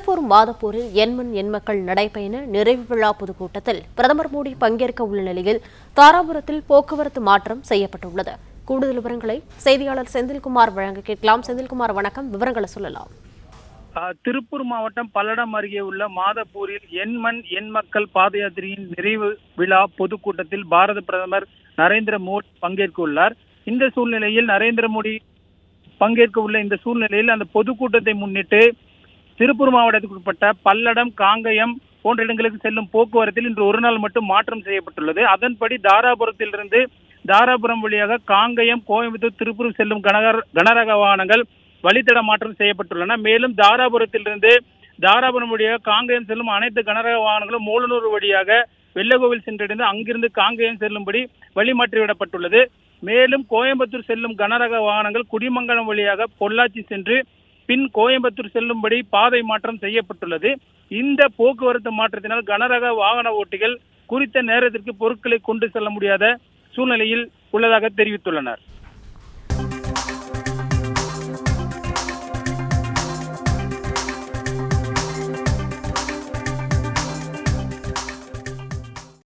திருப்பூர் மாதப்பூரில் எண்மண் எண்மக்கள் நடைபயண நிறைவு விழா பொதுக்கூட்டத்தில் பிரதமர் மோடி பங்கேற்க உள்ள நிலையில் தாராபுரத்தில் போக்குவரத்து மாற்றம் செய்யப்பட்டுள்ளது. கூடுதல் விவரங்களை செய்தியாளர் செந்தில்குமார் வழங்க கேட்கலாம். செந்தில்குமார், வணக்கம். விவரங்களை சொல்லலாம். திருப்பூர் மாவட்டம் பல்லடம் அருகே உள்ள மாதப்பூரில் எண்மண் எண்மக்கள் பாத யாத்திரையின் நிறைவு விழா பொதுக்கூட்டத்தில் பாரத பிரதமர் நரேந்திர மோடி பங்கேற்க உள்ளார். இந்த சூழ்நிலையில் நரேந்திர மோடி பங்கேற்க உள்ள இந்த சூழ்நிலையில் அந்த பொதுக்கூட்டத்தை முன்னிட்டு திருப்பூர் மாவட்டத்துக்கு உட்பட்ட பல்லடம், காங்கயம் போன்ற இடங்களுக்கு செல்லும் போக்குவரத்தில் இன்று ஒரு நாள் மட்டும் மாற்றம் செய்யப்பட்டுள்ளது. அதன்படி தாராபுரத்திலிருந்து தாராபுரம் வழியாக காங்கயம், கோயம்புத்தூர், திருப்பூர் செல்லும் கனரக வாகனங்கள் வழித்தட மாற்றம் செய்யப்பட்டுள்ளன. மேலும் தாராபுரத்திலிருந்து தாராபுரம் வழியாக காங்கயம் செல்லும் அனைத்து கனரக வாகனங்களும் மூலனூர் வழியாக வெள்ளகோவில் சென்றடைந்து அங்கிருந்து காங்கயம் செல்லும்படி வழிமாற்றிவிடப்பட்டுள்ளது. மேலும் கோயம்புத்தூர் செல்லும் கனரக வாகனங்கள் குடிமங்கலம் வழியாக பொள்ளாச்சி சென்று பின் கோயம்புத்தூர் செல்லும்படி பாதை மாற்றம் செய்யப்பட்டுள்ளது. இந்த போக்குவரத்து மாற்றத்தினால் கனரக வாகன ஓட்டிகள் குறித்த நேரத்திற்கு பொருட்களை கொண்டு செல்ல முடியாத சூழ்நிலையில் உள்ளதாக தெரிவித்துள்ளனர்.